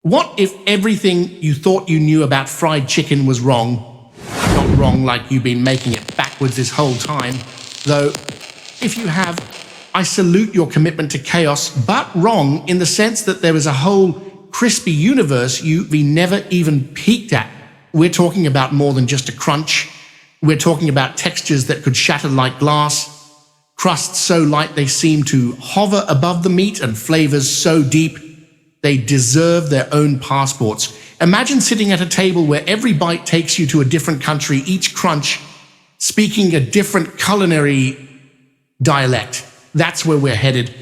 What if everything you thought you knew about fried chicken was wrong? Not wrong like you've been making it backwards this whole time. Though, if you have, I salute your commitment to chaos, but wrong in the sense that there is a whole crispy universe we never even peeked at. We're talking about more than just a crunch. We're talking about textures that could shatter like glass, crusts so light they seem to hover above the meat, and flavors so deep they deserve their own passports. Imagine sitting at a table where every bite takes you to a different country, each crunch speaking a different culinary dialect. That's where we're headed.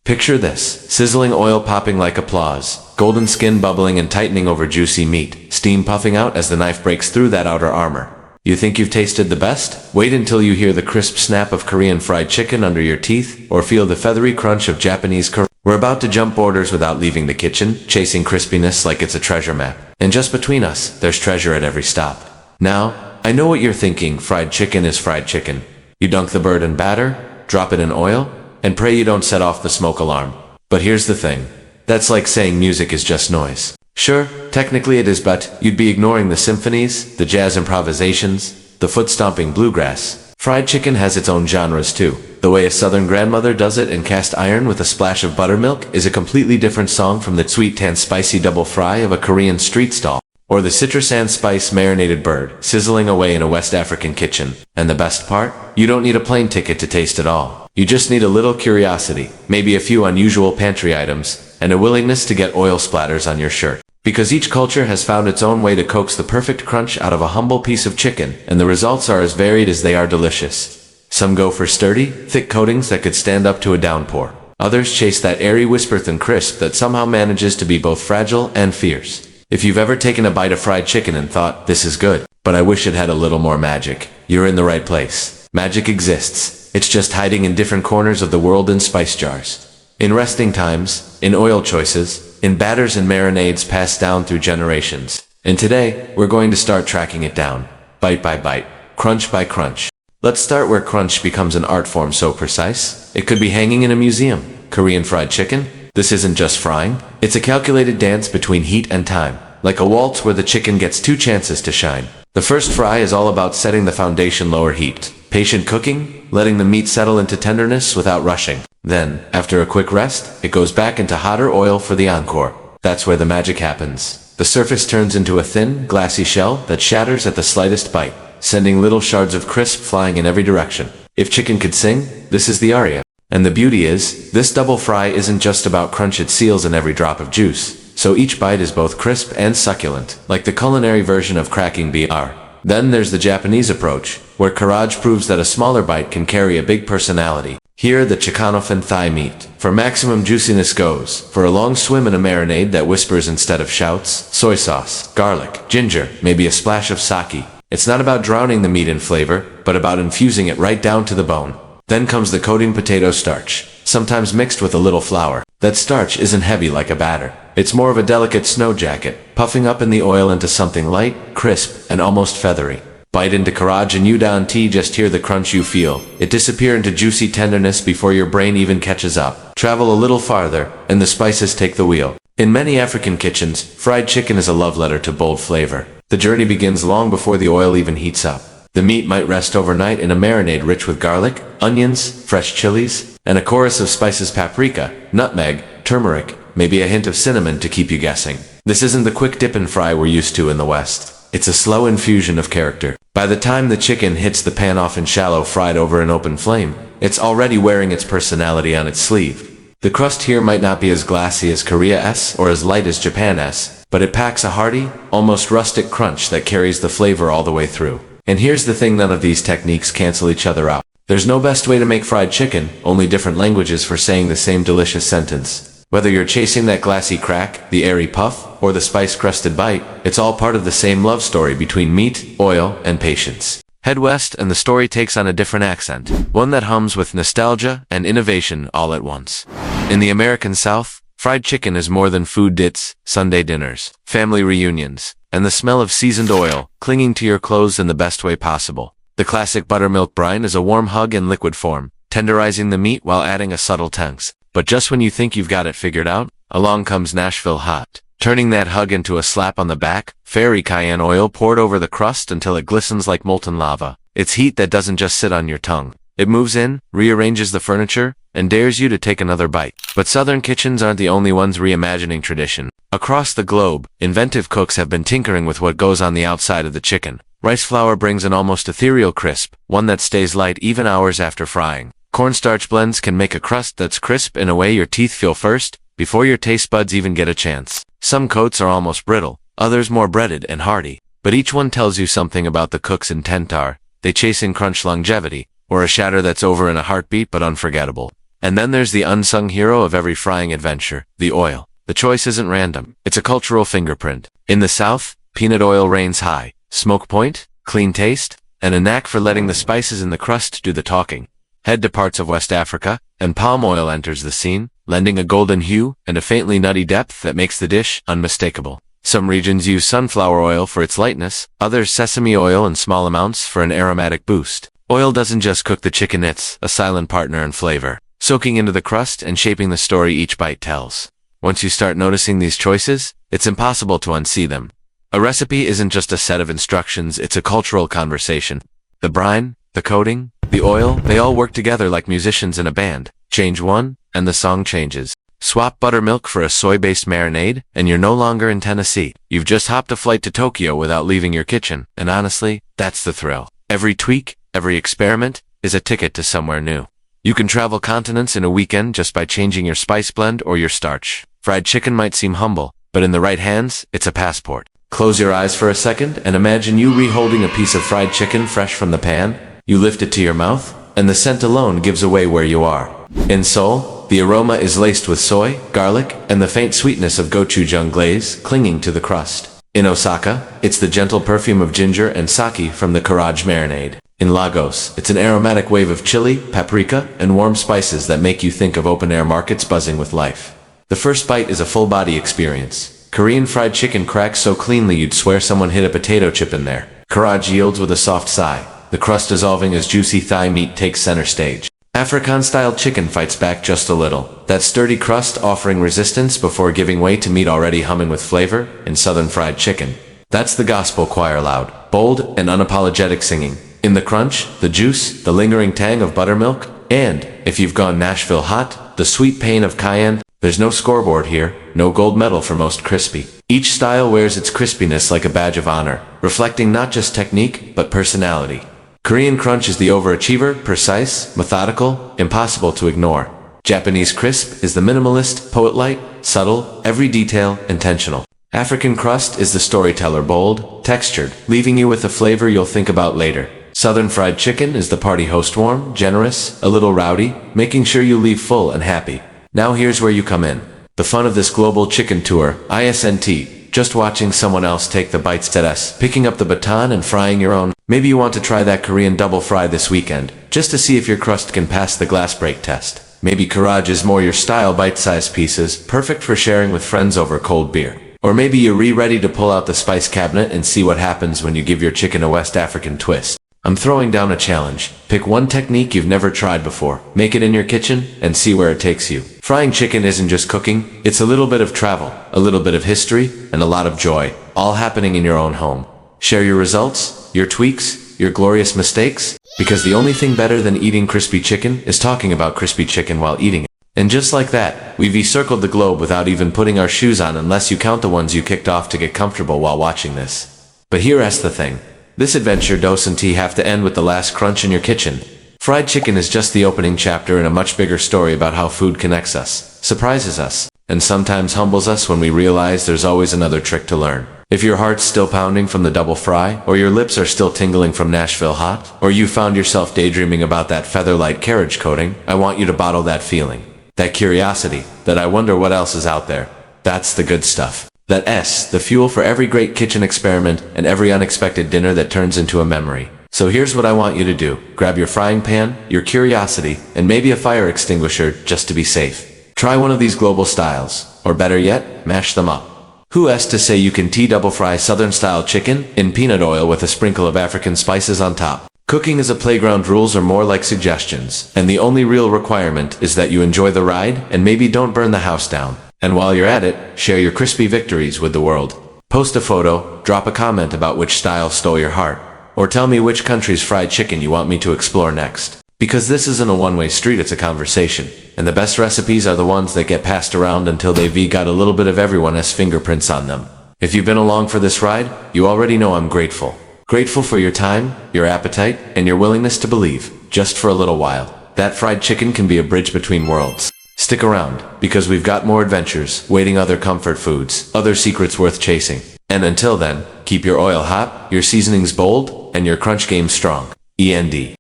Picture this: sizzling oil popping like applause, golden skin bubbling and tightening over juicy meat, steam puffing out as the knife breaks through that outer armor. You think you've tasted the best? Wait until you hear the crisp snap of Korean fried chicken under your teeth, or feel the feathery crunch of Japanese curry. We're about to jump borders without leaving the kitchen, chasing crispiness like it's a treasure map. And just between us, there's treasure at every stop. Now, I know what you're thinking: fried chicken is fried chicken. You dunk the bird in batter, drop it in oil, and pray you don't set off the smoke alarm. But here's the thing. That's like saying music is just noise. Sure, technically it is, but you'd be ignoring the symphonies, the jazz improvisations, the foot-stomping bluegrass. Fried chicken has its own genres too. The way a southern grandmother does it in cast iron with a splash of buttermilk is a completely different song from the sweet tan spicy double fry of a Korean street stall, or the citrus and spice marinated bird sizzling away in a West African kitchen. And the best part? You don't need a plane ticket to taste it all. You just need a little curiosity, maybe a few unusual pantry items, and a willingness to get oil splatters on your shirt. Because each culture has found its own way to coax the perfect crunch out of a humble piece of chicken, and the results are as varied as they are delicious. Some go for sturdy, thick coatings that could stand up to a downpour. Others chase that airy whisper-thin crisp that somehow manages to be both fragile and fierce. If you've ever taken a bite of fried chicken and thought, "This is good, but I wish it had a little more magic," you're in the right place. Magic exists. It's just hiding in different corners of the world in spice jars, in resting times, in oil choices, in batters and marinades passed down through generations. And today, we're going to start tracking it down, bite by bite, crunch by crunch. Let's start where crunch becomes an art form so precise, it could be hanging in a museum. Korean fried chicken? This isn't just frying. It's a calculated dance between heat and time, like a waltz where the chicken gets two chances to shine. The first fry is all about setting the foundation: lower heat, patient cooking, letting the meat settle into tenderness without rushing. Then, after a quick rest, it goes back into hotter oil for the encore. That's where the magic happens. The surface turns into a thin, glassy shell that shatters at the slightest bite, sending little shards of crisp flying in every direction. If chicken could sing, this is the aria. And the beauty is, this double fry isn't just about crunch, it seals in every drop of juice. So each bite is both crisp and succulent, like the culinary version of cracking BR. Then there's the Japanese approach, where karaage proves that a smaller bite can carry a big personality. Here, the chikanofin thigh meat, for maximum juiciness, goes for a long swim in a marinade that whispers instead of shouts: soy sauce, garlic, ginger, maybe a splash of sake. It's not about drowning the meat in flavor, but about infusing it right down to the bone. Then comes the coating: potato starch, sometimes mixed with a little flour. That starch isn't heavy like a batter. It's more of a delicate snow jacket, puffing up in the oil into something light, crisp, and almost feathery. Bite into karaage and you guarantee just hear the crunch you feel. It disappear into juicy tenderness before your brain even catches up. Travel a little farther, and the spices take the wheel. In many African kitchens, fried chicken is a love letter to bold flavor. The journey begins long before the oil even heats up. The meat might rest overnight in a marinade rich with garlic, onions, fresh chilies, and a chorus of spices: paprika, nutmeg, turmeric, maybe a hint of cinnamon to keep you guessing. This isn't the quick dip and fry we're used to in the West. It's a slow infusion of character. By the time the chicken hits the pan, often shallow fried over an open flame, it's already wearing its personality on its sleeve. The crust here might not be as glassy as Korea's or as light as Japan's, but it packs a hearty, almost rustic crunch that carries the flavor all the way through. And here's the thing: none of these techniques cancel each other out. There's no best way to make fried chicken, only different languages for saying the same delicious sentence. Whether you're chasing that glassy crack, the airy puff, or the spice-crusted bite, it's all part of the same love story between meat, oil, and patience. Head west and the story takes on a different accent, one that hums with nostalgia and innovation all at once. In the American South, fried chicken is more than food. It's Sunday dinners, family reunions, and the smell of seasoned oil clinging to your clothes in the best way possible. The classic buttermilk brine is a warm hug in liquid form, tenderizing the meat while adding a subtle tense. But just when you think you've got it figured out, along comes Nashville hot, turning that hug into a slap on the back, fairy cayenne oil poured over the crust until it glistens like molten lava. It's heat that doesn't just sit on your tongue. It moves in, rearranges the furniture, and dares you to take another bite. But Southern kitchens aren't the only ones reimagining tradition. Across the globe, inventive cooks have been tinkering with what goes on the outside of the chicken. Rice flour brings an almost ethereal crisp, one that stays light even hours after frying. Cornstarch blends can make a crust that's crisp in a way your teeth feel first, before your taste buds even get a chance. Some coats are almost brittle, others more breaded and hearty. But each one tells you something about the cook's intent. Are they chasing crunch longevity, or a shatter that's over in a heartbeat but unforgettable? And then there's the unsung hero of every frying adventure, the oil. The choice isn't random. It's a cultural fingerprint. In the South, peanut oil reigns high. Smoke point, clean taste, and a knack for letting the spices in the crust do the talking. Head to parts of West Africa, and palm oil enters the scene, lending a golden hue and a faintly nutty depth that makes the dish unmistakable. Some regions use sunflower oil for its lightness, others sesame oil in small amounts for an aromatic boost. Oil doesn't just cook the chicken, it's a silent partner in flavor, soaking into the crust and shaping the story each bite tells. Once you start noticing these choices, it's impossible to unsee them. A recipe isn't just a set of instructions, it's a cultural conversation. The brine, the coating, the oil, they all work together like musicians in a band. Change one, and the song changes. Swap buttermilk for a soy-based marinade, and you're no longer in Tennessee. You've just hopped a flight to Tokyo without leaving your kitchen, and honestly, that's the thrill. Every tweak, every experiment, is a ticket to somewhere new. You can travel continents in a weekend just by changing your spice blend or your starch. Fried chicken might seem humble, but in the right hands, it's a passport. Close your eyes for a second and imagine you re-holding a piece of fried chicken fresh from the pan. You lift it to your mouth, and the scent alone gives away where you are. In Seoul, the aroma is laced with soy, garlic, and the faint sweetness of gochujang glaze clinging to the crust. In Osaka, it's the gentle perfume of ginger and sake from the karaage marinade. In Lagos, it's an aromatic wave of chili, paprika, and warm spices that make you think of open-air markets buzzing with life. The first bite is a full-body experience. Korean fried chicken cracks so cleanly you'd swear someone hit a potato chip in there. Karaage yields with a soft sigh, the crust dissolving as juicy thigh meat takes center stage. African-style chicken fights back just a little, that sturdy crust offering resistance before giving way to meat already humming with flavor. In Southern fried chicken, that's the gospel choir loud, bold, and unapologetic singing. In the crunch, the juice, the lingering tang of buttermilk, and, if you've gone Nashville hot, the sweet pain of cayenne. There's no scoreboard here, no gold medal for most crispy. Each style wears its crispiness like a badge of honor, reflecting not just technique, but personality. Korean crunch is the overachiever, precise, methodical, impossible to ignore. Japanese crisp is the minimalist, poet-light, subtle, every detail intentional. African crust is the storyteller, bold, textured, leaving you with a flavor you'll think about later. Southern fried chicken is the party host, warm, generous, a little rowdy, making sure you leave full and happy. Now here's where you come in. The fun of this global chicken tour, isn't just watching someone else take the bites, it's picking up the baton and frying your own. Maybe you want to try that Korean double fry this weekend, just to see if your crust can pass the glass break test. Maybe karaage is more your style, bite-sized pieces, perfect for sharing with friends over cold beer. Or maybe you're ready to pull out the spice cabinet and see what happens when you give your chicken a West African twist. I'm throwing down a challenge. Pick one technique you've never tried before, make it in your kitchen, and see where it takes you. Frying chicken isn't just cooking, it's a little bit of travel, a little bit of history, and a lot of joy, all happening in your own home. Share your results, your tweaks, your glorious mistakes, because the only thing better than eating crispy chicken is talking about crispy chicken while eating it. And just like that, we've circled the globe without even putting our shoes on, unless you count the ones you kicked off to get comfortable while watching this. But here's the thing. This adventure doesn't have to end with the last crunch in your kitchen. Fried chicken is just the opening chapter in a much bigger story about how food connects us, surprises us, and sometimes humbles us when we realize there's always another trick to learn. If your heart's still pounding from the double fry, or your lips are still tingling from Nashville hot, or you found yourself daydreaming about that feather-light karaage coating, I want you to bottle that feeling. That curiosity, that I wonder what else is out there. That's the good stuff. That the fuel for every great kitchen experiment and every unexpected dinner that turns into a memory. So here's what I want you to do. Grab your frying pan, your curiosity, and maybe a fire extinguisher just to be safe. Try one of these global styles, or better yet, mash them up. Who's to say you can double fry Southern style chicken in peanut oil with a sprinkle of African spices on top? Cooking is a playground, rules are more like suggestions, and the only real requirement is that you enjoy the ride and maybe don't burn the house down. And while you're at it, share your crispy victories with the world. Post a photo, drop a comment about which style stole your heart, or tell me which country's fried chicken you want me to explore next. Because this isn't a one-way street, it's a conversation. And the best recipes are the ones that get passed around until they've got a little bit of everyone's fingerprints on them. If you've been along for this ride, you already know I'm grateful. Grateful for your time, your appetite, and your willingness to believe, just for a little while, that fried chicken can be a bridge between worlds. Stick around, because we've got more adventures, waiting, other comfort foods, other secrets worth chasing. And until then, keep your oil hot, your seasonings bold, and your crunch game strong. END.